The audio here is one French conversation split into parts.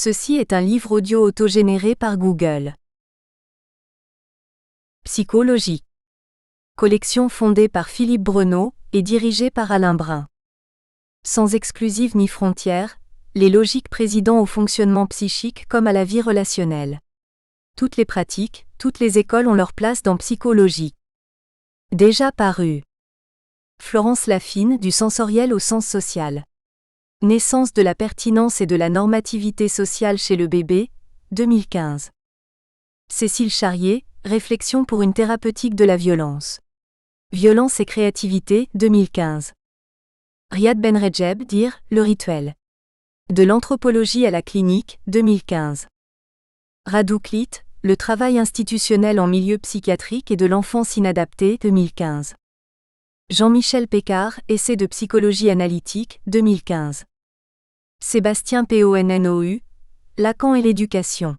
Ceci est un livre audio autogénéré par Google. Psychologie. Collection fondée par Philippe Breneau et dirigée par Alain Brun. Sans exclusive ni frontières, les logiques président au fonctionnement psychique comme à la vie relationnelle. Toutes les pratiques, toutes les écoles ont leur place dans psychologie. Déjà paru. Florence Laffine, du sensoriel au sens social. Naissance de la pertinence et de la normativité sociale chez le bébé, 2015. Cécile Charrier, Réflexion pour une thérapeutique de la violence. Violence et créativité, 2015. Riyad Benredjeb, Dire, le rituel. De l'anthropologie à la clinique, 2015. Radu Klit, Le travail institutionnel en milieu psychiatrique et de l'enfance inadaptée, 2015. Jean-Michel Pécard, Essai de psychologie analytique, 2015. Sébastien Ponnou, Lacan et l'éducation.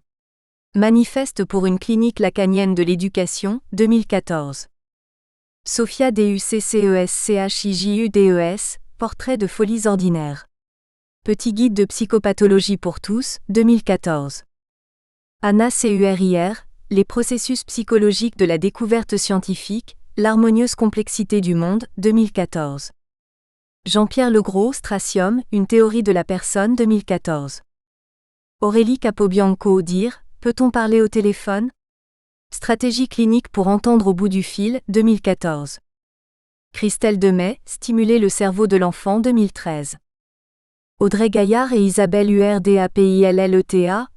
Manifeste pour une clinique lacanienne de l'éducation, 2014. Sophia Ducceschijudes, Portrait de folies ordinaires. Petit guide de psychopathologie pour tous, 2014. Anna Curir, Les processus psychologiques de la découverte scientifique, l'harmonieuse complexité du monde, 2014. Jean-Pierre Legros, Stratium, Une théorie de la personne, 2014. Aurélie Capobianco, Dire, Peut-on parler au téléphone ? Stratégie clinique pour entendre au bout du fil, 2014. Christelle Demey, Stimuler le cerveau de l'enfant, 2013. Audrey Gaillard et Isabelle Urdapilleta,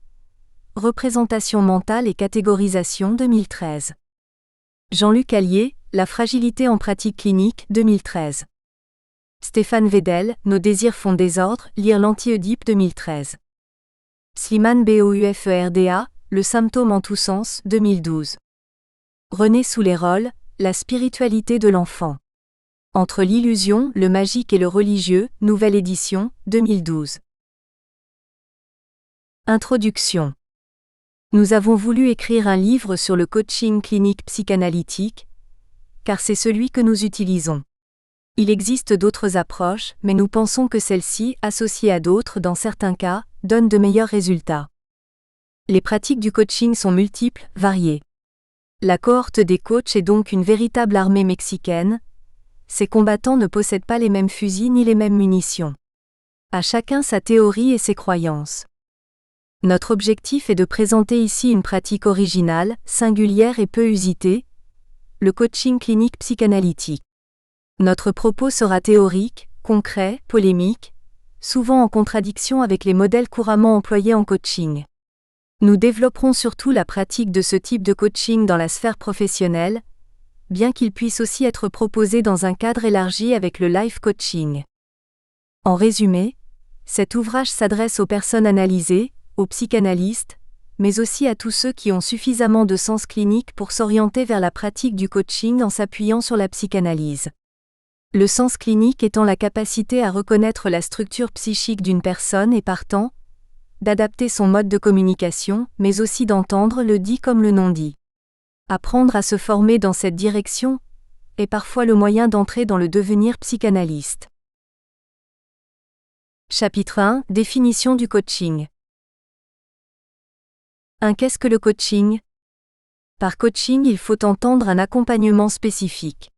Représentation mentale et catégorisation, 2013. Jean-Luc Allier, La fragilité en pratique clinique, 2013. Stéphane Vedel, Nos désirs font désordre, lire l'anti-Oedipe, 2013. Slimane Boufferda, Le symptôme en tous sens, 2012. René Souleyrolles, La spiritualité de l'enfant. Entre l'illusion, le magique et le religieux, nouvelle édition, 2012. Introduction. Nous avons voulu écrire un livre sur le coaching clinique psychanalytique, car c'est celui que nous utilisons. Il existe d'autres approches, mais nous pensons que celle-ci, associée à d'autres dans certains cas, donne de meilleurs résultats. Les pratiques du coaching sont multiples, variées. La cohorte des coachs est donc une véritable armée mexicaine. Ces combattants ne possèdent pas les mêmes fusils ni les mêmes munitions. À chacun sa théorie et ses croyances. Notre objectif est de présenter ici une pratique originale, singulière et peu usitée, le coaching clinique psychanalytique. Notre propos sera théorique, concret, polémique, souvent en contradiction avec les modèles couramment employés en coaching. Nous développerons surtout la pratique de ce type de coaching dans la sphère professionnelle, bien qu'il puisse aussi être proposé dans un cadre élargi avec le life coaching. En résumé, cet ouvrage s'adresse aux personnes analysées, aux psychanalystes, mais aussi à tous ceux qui ont suffisamment de sens clinique pour s'orienter vers la pratique du coaching en s'appuyant sur la psychanalyse. Le sens clinique étant la capacité à reconnaître la structure psychique d'une personne et partant, d'adapter son mode de communication, mais aussi d'entendre le dit comme le non dit. Apprendre à se former dans cette direction est parfois le moyen d'entrer dans le devenir psychanalyste. Chapitre 1 – Définition du coaching. 1. Qu'est-ce que le coaching ? Par coaching, il faut entendre un accompagnement spécifique.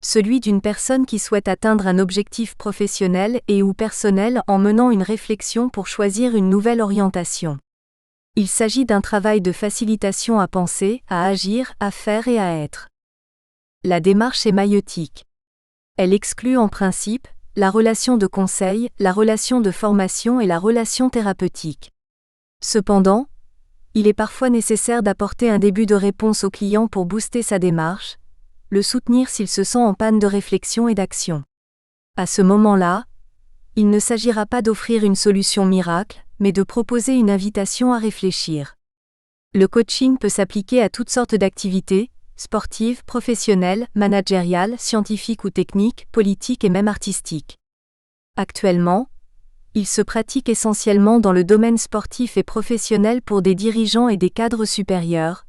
Celui d'une personne qui souhaite atteindre un objectif professionnel et ou personnel en menant une réflexion pour choisir une nouvelle orientation. Il s'agit d'un travail de facilitation à penser, à agir, à faire et à être. La démarche est maïeutique. Elle exclut en principe la relation de conseil, la relation de formation et la relation thérapeutique. Cependant, il est parfois nécessaire d'apporter un début de réponse au client pour booster sa démarche, le soutenir s'il se sent en panne de réflexion et d'action. À ce moment-là, il ne s'agira pas d'offrir une solution miracle, mais de proposer une invitation à réfléchir. Le coaching peut s'appliquer à toutes sortes d'activités, sportives, professionnelles, managériales, scientifiques ou techniques, politiques et même artistiques. Actuellement, il se pratique essentiellement dans le domaine sportif et professionnel pour des dirigeants et des cadres supérieurs,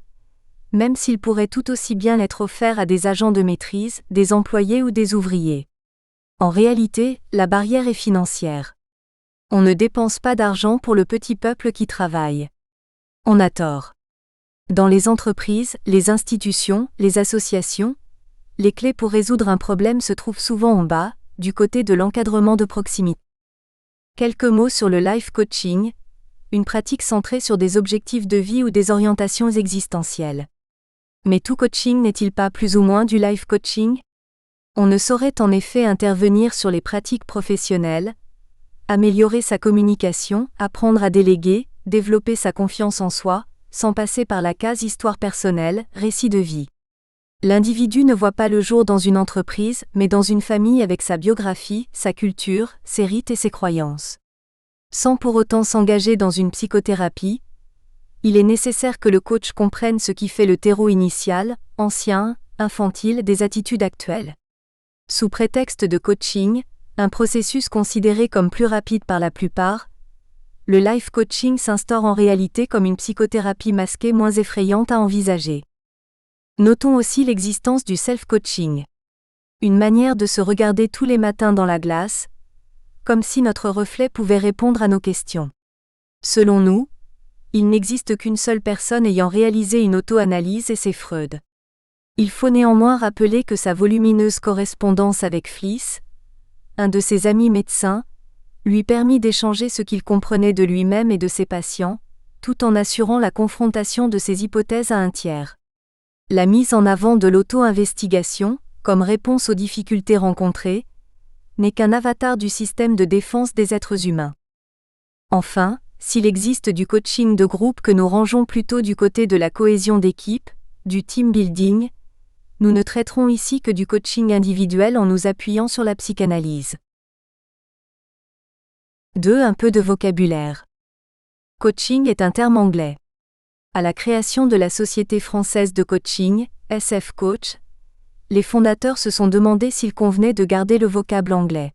même s'il pourrait tout aussi bien être offert à des agents de maîtrise, des employés ou des ouvriers. En réalité, la barrière est financière. On ne dépense pas d'argent pour le petit peuple qui travaille. On a tort. Dans les entreprises, les institutions, les associations, les clés pour résoudre un problème se trouvent souvent en bas, du côté de l'encadrement de proximité. Quelques mots sur le life coaching, une pratique centrée sur des objectifs de vie ou des orientations existentielles. Mais tout coaching n'est-il pas plus ou moins du life coaching ? On ne saurait en effet intervenir sur les pratiques professionnelles, améliorer sa communication, apprendre à déléguer, développer sa confiance en soi, sans passer par la case histoire personnelle, récit de vie. L'individu ne voit pas le jour dans une entreprise, mais dans une famille avec sa biographie, sa culture, ses rites et ses croyances. Sans pour autant s'engager dans une psychothérapie, il est nécessaire que le coach comprenne ce qui fait le terreau initial, ancien, infantile des attitudes actuelles. Sous prétexte de coaching, un processus considéré comme plus rapide par la plupart, le life coaching s'instaure en réalité comme une psychothérapie masquée moins effrayante à envisager. Notons aussi l'existence du self-coaching. Une manière de se regarder tous les matins dans la glace, comme si notre reflet pouvait répondre à nos questions. Selon nous, il n'existe qu'une seule personne ayant réalisé une auto-analyse et c'est Freud. Il faut néanmoins rappeler que sa volumineuse correspondance avec Fliess, un de ses amis médecins, lui permit d'échanger ce qu'il comprenait de lui-même et de ses patients, tout en assurant la confrontation de ses hypothèses à un tiers. La mise en avant de l'auto-investigation, comme réponse aux difficultés rencontrées, n'est qu'un avatar du système de défense des êtres humains. Enfin, s'il existe du coaching de groupe que nous rangeons plutôt du côté de la cohésion d'équipe, du team building, nous ne traiterons ici que du coaching individuel en nous appuyant sur la psychanalyse. 2. Un peu de vocabulaire. Coaching est un terme anglais. À la création de la Société française de coaching, SF Coach, les fondateurs se sont demandé s'il convenait de garder le vocable anglais.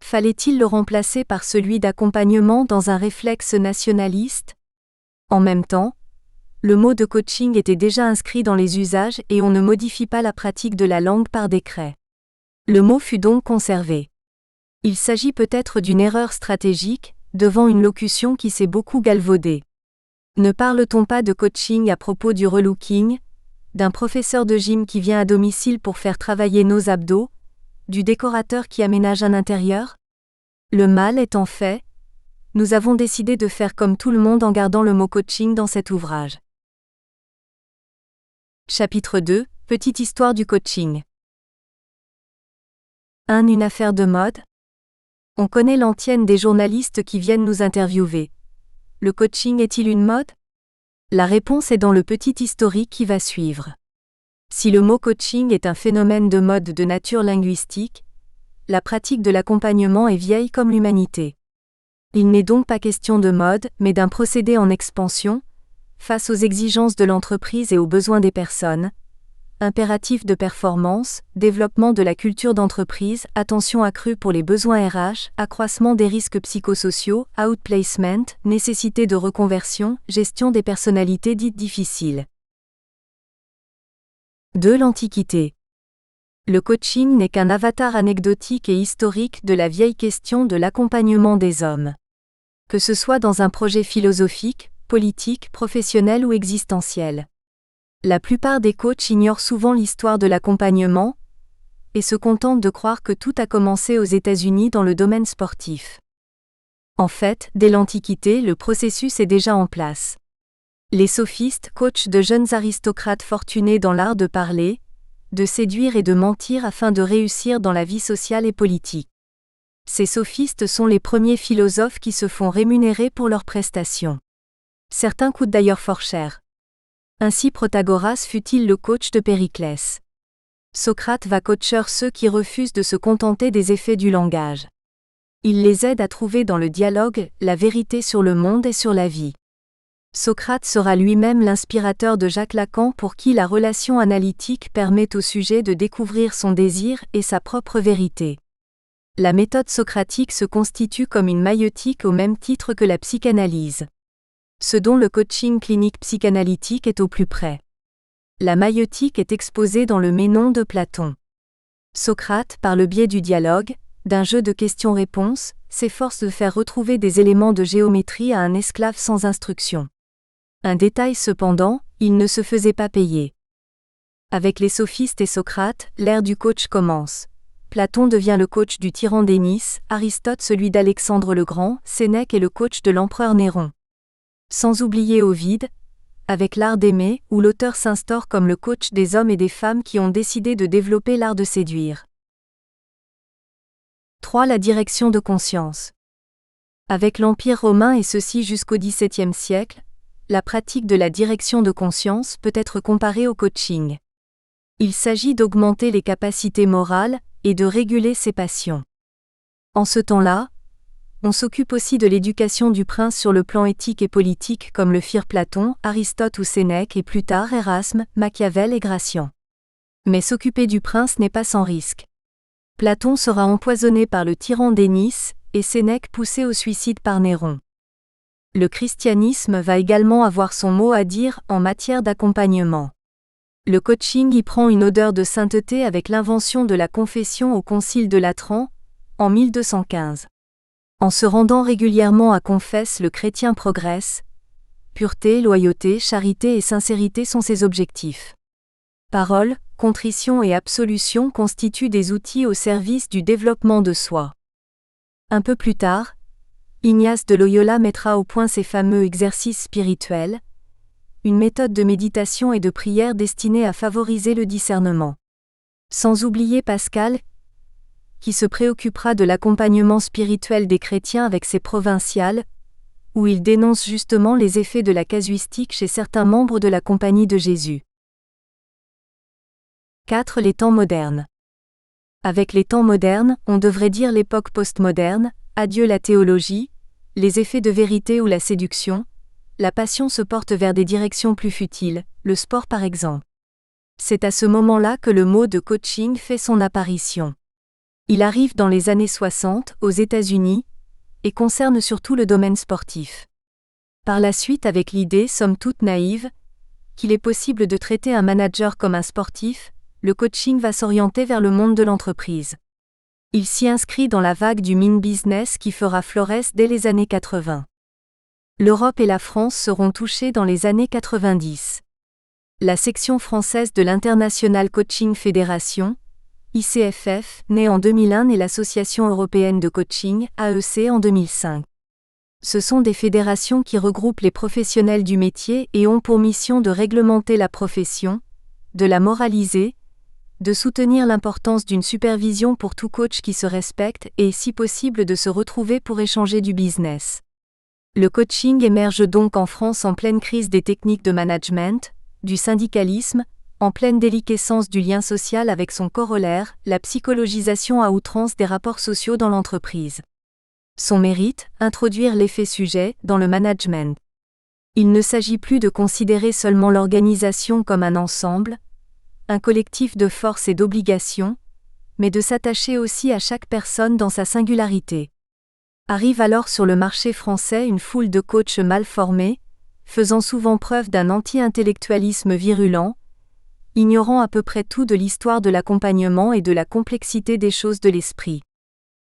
Fallait-il le remplacer par celui d'accompagnement dans un réflexe nationaliste ? En même temps, le mot de coaching était déjà inscrit dans les usages et on ne modifie pas la pratique de la langue par décret. Le mot fut donc conservé. Il s'agit peut-être d'une erreur stratégique, devant une locution qui s'est beaucoup galvaudée. Ne parle-t-on pas de coaching à propos du relooking, d'un professeur de gym qui vient à domicile pour faire travailler nos abdos, du décorateur qui aménage un intérieur ? Le mal étant fait, nous avons décidé de faire comme tout le monde en gardant le mot coaching dans cet ouvrage. Chapitre 2, Petite histoire du coaching. 1. Une affaire de mode ? On connaît l'antienne des journalistes qui viennent nous interviewer. Le coaching est-il une mode ? La réponse est dans le petit historique qui va suivre. Si le mot coaching est un phénomène de mode de nature linguistique, la pratique de l'accompagnement est vieille comme l'humanité. Il n'est donc pas question de mode, mais d'un procédé en expansion, face aux exigences de l'entreprise et aux besoins des personnes. Impératif de performance, développement de la culture d'entreprise, attention accrue pour les besoins RH, accroissement des risques psychosociaux, outplacement, nécessité de reconversion, gestion des personnalités dites difficiles. 2. L'Antiquité. Le coaching n'est qu'un avatar anecdotique et historique de la vieille question de l'accompagnement des hommes. Que ce soit dans un projet philosophique, politique, professionnel ou existentiel. La plupart des coachs ignorent souvent l'histoire de l'accompagnement et se contentent de croire que tout a commencé aux États-Unis dans le domaine sportif. En fait, dès l'Antiquité, le processus est déjà en place. Les sophistes coachent de jeunes aristocrates fortunés dans l'art de parler, de séduire et de mentir afin de réussir dans la vie sociale et politique. Ces sophistes sont les premiers philosophes qui se font rémunérer pour leurs prestations. Certains coûtent d'ailleurs fort cher. Ainsi Protagoras fut-il le coach de Périclès. Socrate va coacher ceux qui refusent de se contenter des effets du langage. Il les aide à trouver dans le dialogue la vérité sur le monde et sur la vie. Socrate sera lui-même l'inspirateur de Jacques Lacan pour qui la relation analytique permet au sujet de découvrir son désir et sa propre vérité. La méthode socratique se constitue comme une maïeutique au même titre que la psychanalyse. Ce dont le coaching clinique psychanalytique est au plus près. La maïeutique est exposée dans le Ménon de Platon. Socrate, par le biais du dialogue, d'un jeu de questions-réponses, s'efforce de faire retrouver des éléments de géométrie à un esclave sans instruction. Un détail cependant, il ne se faisait pas payer. Avec les sophistes et Socrate, l'ère du coach commence. Platon devient le coach du tyran d'Énice, Aristote celui d'Alexandre le Grand, Sénèque est le coach de l'empereur Néron. Sans oublier Ovide, avec l'art d'aimer, où l'auteur s'instaure comme le coach des hommes et des femmes qui ont décidé de développer l'art de séduire. 3. La direction de conscience. Avec l'Empire romain et ceci jusqu'au XVIIe siècle, la pratique de la direction de conscience peut être comparée au coaching. Il s'agit d'augmenter les capacités morales et de réguler ses passions. En ce temps-là, on s'occupe aussi de l'éducation du prince sur le plan éthique et politique comme le firent Platon, Aristote ou Sénèque et plus tard Erasme, Machiavel et Gratian. Mais s'occuper du prince n'est pas sans risque. Platon sera empoisonné par le tyran d'Énice et Sénèque poussé au suicide par Néron. Le christianisme va également avoir son mot à dire en matière d'accompagnement. Le coaching y prend une odeur de sainteté avec l'invention de la confession au Concile de Latran, en 1215. En se rendant régulièrement à confesse, le chrétien progresse. Pureté, loyauté, charité et sincérité sont ses objectifs. Parole, contrition et absolution constituent des outils au service du développement de soi. Un peu plus tard, Ignace de Loyola mettra au point ces fameux exercices spirituels, une méthode de méditation et de prière destinée à favoriser le discernement. Sans oublier Pascal, qui se préoccupera de l'accompagnement spirituel des chrétiens avec ses provinciales, où il dénonce justement les effets de la casuistique chez certains membres de la Compagnie de Jésus. 4. Les temps modernes. Avec les temps modernes, on devrait dire l'époque postmoderne, adieu la théologie, les effets de vérité ou la séduction, la passion se porte vers des directions plus futiles, le sport par exemple. C'est à ce moment-là que le mot de coaching fait son apparition. Il arrive dans les années 60 aux États-Unis et concerne surtout le domaine sportif. Par la suite, avec l'idée, somme toute naïve, qu'il est possible de traiter un manager comme un sportif, le coaching va s'orienter vers le monde de l'entreprise. Il s'y inscrit dans la vague du mean business qui fera florès dès les années 80. L'Europe et la France seront touchées dans les années 90. La section française de l'International Coaching Federation, ICFF, née en 2001 et l'Association européenne de coaching, AEC, en 2005. Ce sont des fédérations qui regroupent les professionnels du métier et ont pour mission de réglementer la profession, de la moraliser, de soutenir l'importance d'une supervision pour tout coach qui se respecte et, si possible, de se retrouver pour échanger du business. Le coaching émerge donc en France en pleine crise des techniques de management, du syndicalisme, en pleine déliquescence du lien social avec son corollaire, la psychologisation à outrance des rapports sociaux dans l'entreprise. Son mérite, introduire l'effet sujet dans le management. Il ne s'agit plus de considérer seulement l'organisation comme un ensemble, un collectif de forces et d'obligations, mais de s'attacher aussi à chaque personne dans sa singularité. Arrive alors sur le marché français une foule de coachs mal formés, faisant souvent preuve d'un anti-intellectualisme virulent, ignorant à peu près tout de l'histoire de l'accompagnement et de la complexité des choses de l'esprit.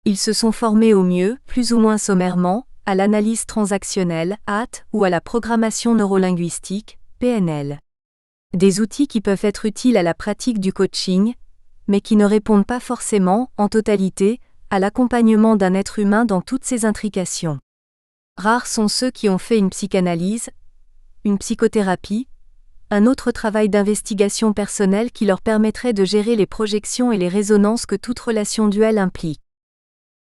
Ils se sont formés au mieux, plus ou moins sommairement, à l'analyse transactionnelle, AT, ou à la programmation neurolinguistique, PNL. Des outils qui peuvent être utiles à la pratique du coaching, mais qui ne répondent pas forcément, en totalité, à l'accompagnement d'un être humain dans toutes ses intrications. Rares sont ceux qui ont fait une psychanalyse, une psychothérapie, un autre travail d'investigation personnelle qui leur permettrait de gérer les projections et les résonances que toute relation duelle implique.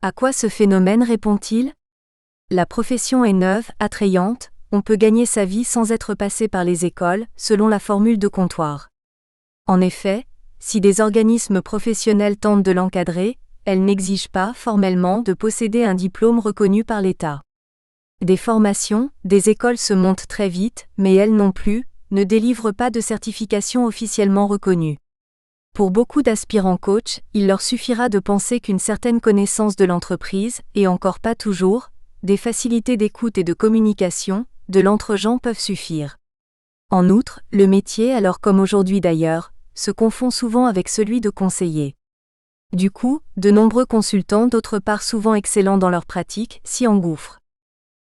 À quoi ce phénomène répond-il ? La profession est neuve, attrayante, on peut gagner sa vie sans être passé par les écoles, selon la formule de comptoir. En effet, si des organismes professionnels tentent de l'encadrer, elles n'exigent pas, formellement, de posséder un diplôme reconnu par l'État. Des formations, des écoles se montent très vite, mais elles non plus, ne délivrent pas de certification officiellement reconnue. Pour beaucoup d'aspirants coachs, il leur suffira de penser qu'une certaine connaissance de l'entreprise, et encore pas toujours, des facilités d'écoute et de communication, de l'entre-gens peuvent suffire. En outre, le métier, alors comme aujourd'hui d'ailleurs, se confond souvent avec celui de conseiller. Du coup, de nombreux consultants, d'autre part souvent excellents dans leur pratique, s'y engouffrent.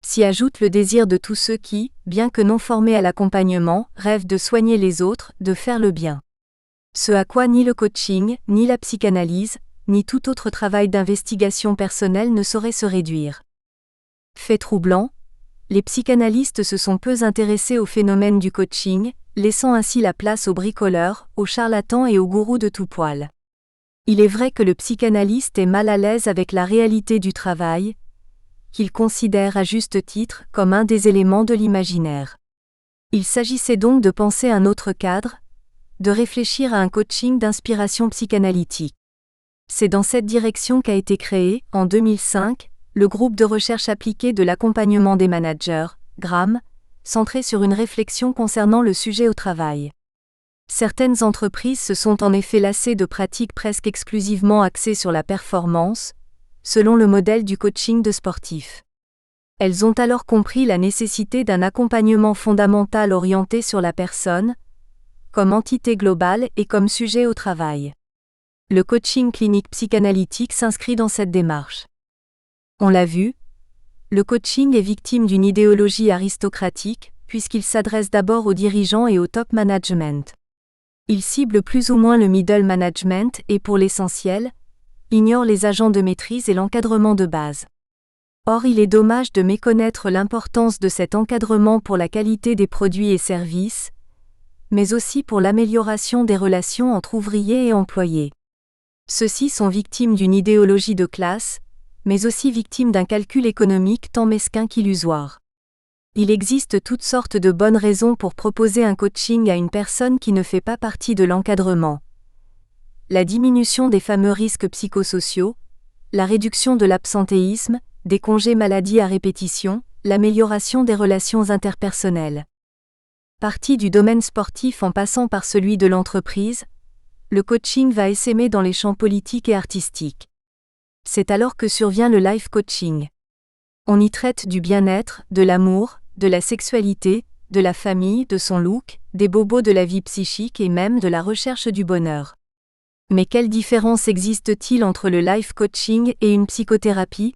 S'y ajoute le désir de tous ceux qui, bien que non formés à l'accompagnement, rêvent de soigner les autres, de faire le bien. Ce à quoi ni le coaching, ni la psychanalyse, ni tout autre travail d'investigation personnelle ne saurait se réduire. Fait troublant, les psychanalystes se sont peu intéressés au phénomène du coaching, laissant ainsi la place aux bricoleurs, aux charlatans et aux gourous de tout poil. Il est vrai que le psychanalyste est mal à l'aise avec la réalité du travail, qu'il considère à juste titre comme un des éléments de l'imaginaire. Il s'agissait donc de penser un autre cadre, de réfléchir à un coaching d'inspiration psychanalytique. C'est dans cette direction qu'a été créé, en 2005, le groupe de recherche appliquée de l'accompagnement des managers, GRAM, centré sur une réflexion concernant le sujet au travail. Certaines entreprises se sont en effet lassées de pratiques presque exclusivement axées sur la performance, selon le modèle du coaching de sportifs. Elles ont alors compris la nécessité d'un accompagnement fondamental orienté sur la personne, comme entité globale et comme sujet au travail. Le coaching clinique psychanalytique s'inscrit dans cette démarche. On l'a vu, le coaching est victime d'une idéologie aristocratique, puisqu'il s'adresse d'abord aux dirigeants et au top management. Il cible plus ou moins le middle management et, pour l'essentiel, ignore les agents de maîtrise et l'encadrement de base. Or, il est dommage de méconnaître l'importance de cet encadrement pour la qualité des produits et services, mais aussi pour l'amélioration des relations entre ouvriers et employés. Ceux-ci sont victimes d'une idéologie de classe, mais aussi victimes d'un calcul économique tant mesquin qu'illusoire. Il existe toutes sortes de bonnes raisons pour proposer un coaching à une personne qui ne fait pas partie de l'encadrement. La diminution des fameux risques psychosociaux, la réduction de l'absentéisme, des congés maladie à répétition, l'amélioration des relations interpersonnelles. Parti du domaine sportif en passant par celui de l'entreprise, le coaching va essaimer dans les champs politiques et artistiques. C'est alors que survient le life coaching. On y traite du bien-être, de l'amour, de la sexualité, de la famille, de son look, des bobos de la vie psychique et même de la recherche du bonheur. Mais quelle différence existe-t-il entre le life coaching et une psychothérapie ?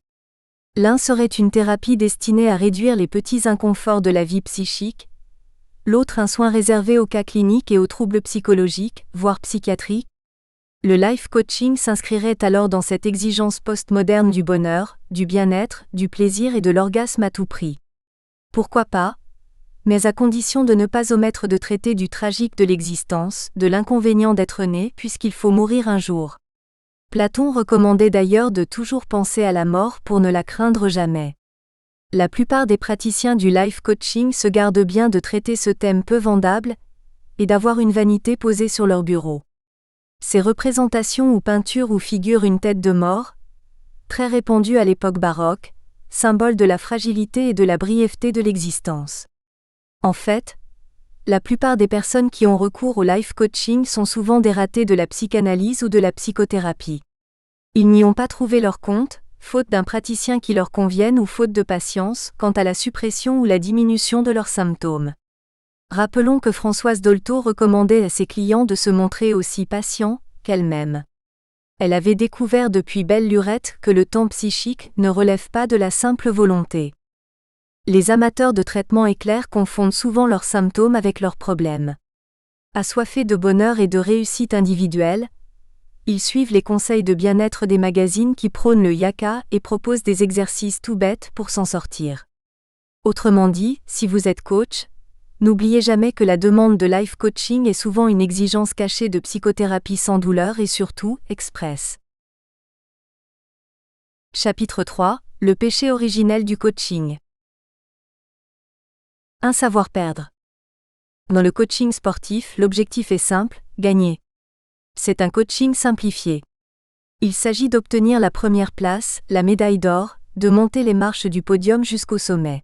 L'un serait une thérapie destinée à réduire les petits inconforts de la vie psychique, l'autre un soin réservé aux cas cliniques et aux troubles psychologiques, voire psychiatriques. Le life coaching s'inscrirait alors dans cette exigence postmoderne du bonheur, du bien-être, du plaisir et de l'orgasme à tout prix. Pourquoi pas ? Mais à condition de ne pas omettre de traiter du tragique de l'existence, de l'inconvénient d'être né, puisqu'il faut mourir un jour. Platon recommandait d'ailleurs de toujours penser à la mort pour ne la craindre jamais. La plupart des praticiens du life coaching se gardent bien de traiter ce thème peu vendable et d'avoir une vanité posée sur leur bureau. Ces représentations ou peintures où figure une tête de mort, très répandue à l'époque baroque, symbole de la fragilité et de la brièveté de l'existence. En fait, la plupart des personnes qui ont recours au life coaching sont souvent des ratés de la psychanalyse ou de la psychothérapie. Ils n'y ont pas trouvé leur compte, faute d'un praticien qui leur convienne ou faute de patience, quant à la suppression ou la diminution de leurs symptômes. Rappelons que Françoise Dolto recommandait à ses clients de se montrer aussi patients qu'elle-même. Elle avait découvert depuis belle lurette que le temps psychique ne relève pas de la simple volonté. Les amateurs de traitement éclair confondent souvent leurs symptômes avec leurs problèmes. Assoiffés de bonheur et de réussite individuelle, ils suivent les conseils de bien-être des magazines qui prônent le yaka et proposent des exercices tout bêtes pour s'en sortir. Autrement dit, si vous êtes coach, n'oubliez jamais que la demande de life coaching est souvent une exigence cachée de psychothérapie sans douleur et surtout, express. Chapitre 3 : Le péché originel du coaching. Un savoir perdre. Dans le coaching sportif, l'objectif est simple, gagner. C'est un coaching simplifié. Il s'agit d'obtenir la première place, la médaille d'or, de monter les marches du podium jusqu'au sommet.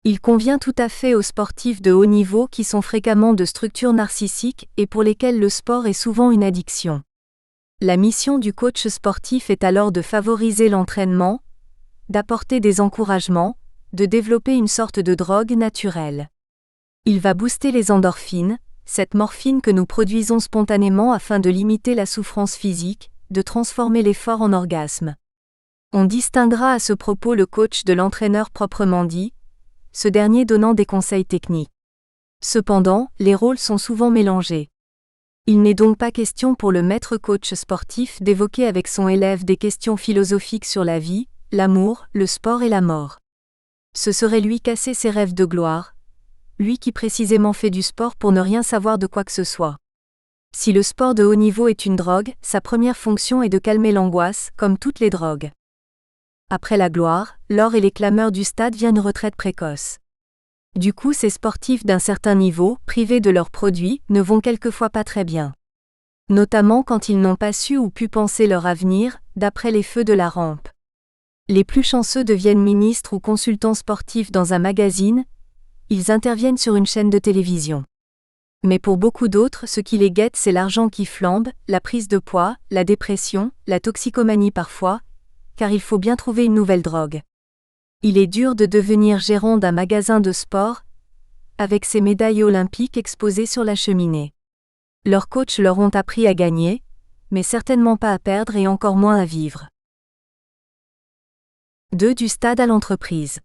Il convient tout à fait aux sportifs de haut niveau qui sont fréquemment de structures narcissiques et pour lesquels le sport est souvent une addiction. La mission du coach sportif est alors de favoriser l'entraînement, d'apporter des encouragements, de développer une sorte de drogue naturelle. Il va booster les endorphines, cette morphine que nous produisons spontanément afin de limiter la souffrance physique, de transformer l'effort en orgasme. On distinguera à ce propos le coach de l'entraîneur proprement dit, ce dernier donnant des conseils techniques. Cependant, les rôles sont souvent mélangés. Il n'est donc pas question pour le maître coach sportif d'évoquer avec son élève des questions philosophiques sur la vie, l'amour, le sport et la mort. Ce serait lui casser ses rêves de gloire, lui qui précisément fait du sport pour ne rien savoir de quoi que ce soit. Si le sport de haut niveau est une drogue, sa première fonction est de calmer l'angoisse, comme toutes les drogues. Après la gloire, l'or et les clameurs du stade viennent une retraite précoce. Du coup, ces sportifs d'un certain niveau, privés de leurs produits, ne vont quelquefois pas très bien. Notamment quand ils n'ont pas su ou pu penser leur avenir, d'après les feux de la rampe. Les plus chanceux deviennent ministres ou consultants sportifs dans un magazine, ils interviennent sur une chaîne de télévision. Mais pour beaucoup d'autres, ce qui les guette, c'est l'argent qui flambe, la prise de poids, la dépression, la toxicomanie parfois, car il faut bien trouver une nouvelle drogue. Il est dur de devenir gérant d'un magasin de sport, avec ses médailles olympiques exposées sur la cheminée. Leurs coachs leur ont appris à gagner, mais certainement pas à perdre et encore moins à vivre. 2. Du stade à l'entreprise.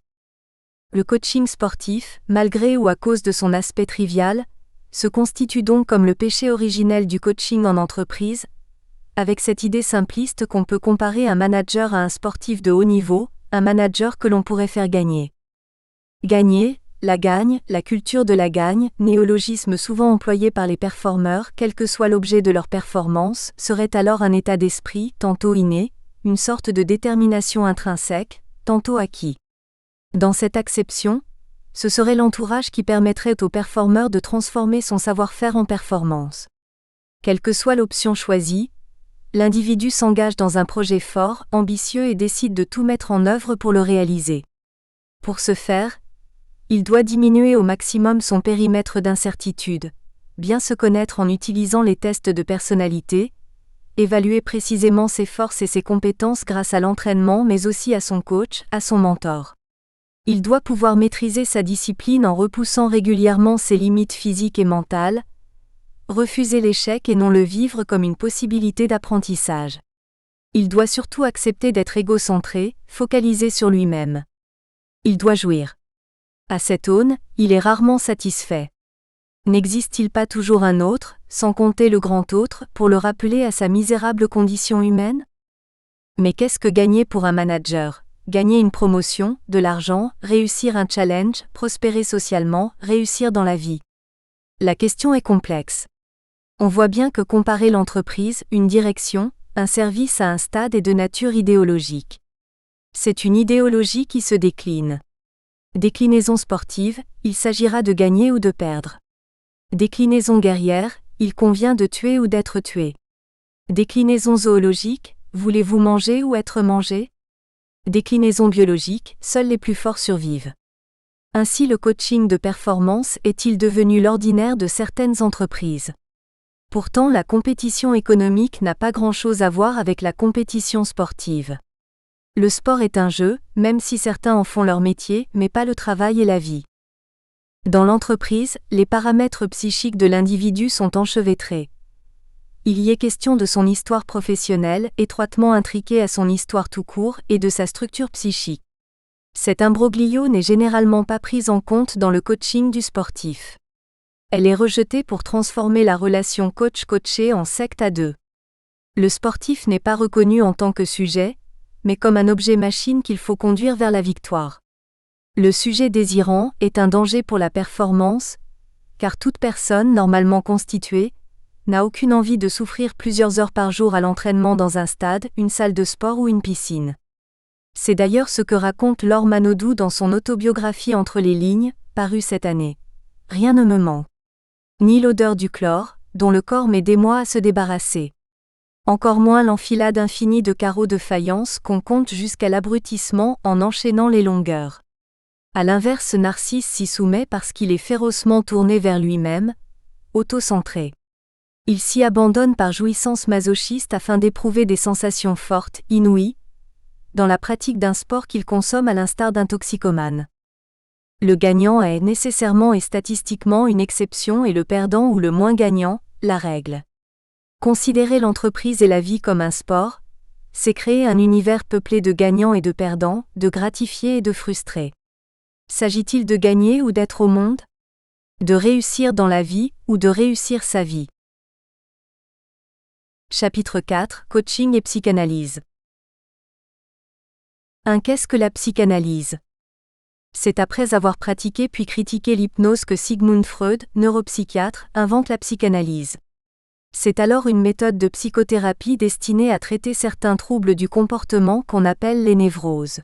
Le coaching sportif, malgré ou à cause de son aspect trivial, se constitue donc comme le péché originel du coaching en entreprise, avec cette idée simpliste qu'on peut comparer un manager à un sportif de haut niveau, un manager que l'on pourrait faire gagner. Gagner, la gagne, la culture de la gagne, néologisme souvent employé par les performeurs, quel que soit l'objet de leur performance, serait alors un état d'esprit, tantôt inné, une sorte de détermination intrinsèque, tantôt acquis. Dans cette acception, ce serait l'entourage qui permettrait au performeur de transformer son savoir-faire en performance. Quelle que soit l'option choisie, l'individu s'engage dans un projet fort, ambitieux et décide de tout mettre en œuvre pour le réaliser. Pour ce faire, il doit diminuer au maximum son périmètre d'incertitude, bien se connaître en utilisant les tests de personnalité, évaluer précisément ses forces et ses compétences grâce à l'entraînement mais aussi à son coach, à son mentor. Il doit pouvoir maîtriser sa discipline en repoussant régulièrement ses limites physiques et mentales, refuser l'échec et non le vivre comme une possibilité d'apprentissage. Il doit surtout accepter d'être égocentré, focalisé sur lui-même. Il doit jouir. À cette aune, il est rarement satisfait. N'existe-t-il pas toujours un autre, sans compter le grand autre, pour le rappeler à sa misérable condition humaine ? Mais qu'est-ce que gagner pour un manager ? Gagner une promotion, de l'argent, réussir un challenge, prospérer socialement, réussir dans la vie. La question est complexe. On voit bien que comparer l'entreprise, une direction, un service à un stade est de nature idéologique. C'est une idéologie qui se décline. Déclinaison sportive, il s'agira de gagner ou de perdre. Déclinaison guerrière, il convient de tuer ou d'être tué. Déclinaison zoologique, voulez-vous manger ou être mangé ? Déclinaison biologique, seuls les plus forts survivent. Ainsi le coaching de performance est-il devenu l'ordinaire de certaines entreprises. Pourtant la compétition économique n'a pas grand-chose à voir avec la compétition sportive. Le sport est un jeu, même si certains en font leur métier, mais pas le travail et la vie. Dans l'entreprise, les paramètres psychiques de l'individu sont enchevêtrés. Il y est question de son histoire professionnelle, étroitement intriquée à son histoire tout court, et de sa structure psychique. Cet imbroglio n'est généralement pas pris en compte dans le coaching du sportif. Elle est rejetée pour transformer la relation coach-coaché en secte à deux. Le sportif n'est pas reconnu en tant que sujet, mais comme un objet machine qu'il faut conduire vers la victoire. Le sujet désirant est un danger pour la performance, car toute personne normalement constituée n'a aucune envie de souffrir plusieurs heures par jour à l'entraînement dans un stade, une salle de sport ou une piscine. C'est d'ailleurs ce que raconte Laure Manodou dans son autobiographie Entre les lignes, parue cette année. Rien ne me manque. Ni l'odeur du chlore, dont le corps met des mois à se débarrasser. Encore moins l'enfilade infinie de carreaux de faïence qu'on compte jusqu'à l'abrutissement en enchaînant les longueurs. À l'inverse, Narcisse s'y soumet parce qu'il est férocement tourné vers lui-même, autocentré. Il s'y abandonne par jouissance masochiste afin d'éprouver des sensations fortes, inouïes, dans la pratique d'un sport qu'il consomme à l'instar d'un toxicomane. Le gagnant est nécessairement et statistiquement une exception et le perdant ou le moins gagnant, la règle. Considérer l'entreprise et la vie comme un sport, c'est créer un univers peuplé de gagnants et de perdants, de gratifiés et de frustrés. S'agit-il de gagner ou d'être au monde? De réussir dans la vie ou de réussir sa vie? Chapitre 4 – Coaching et psychanalyse. Qu'est-ce que la psychanalyse? C'est après avoir pratiqué puis critiqué l'hypnose que Sigmund Freud, neuropsychiatre, invente la psychanalyse. C'est alors une méthode de psychothérapie destinée à traiter certains troubles du comportement qu'on appelle les névroses.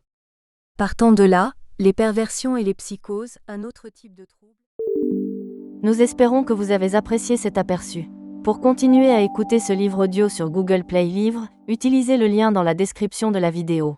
Partant de là, les perversions et les psychoses, un autre type de trouble. Nous espérons que vous avez apprécié cet aperçu. Pour continuer à écouter ce livre audio sur Google Play Livres, utilisez le lien dans la description de la vidéo.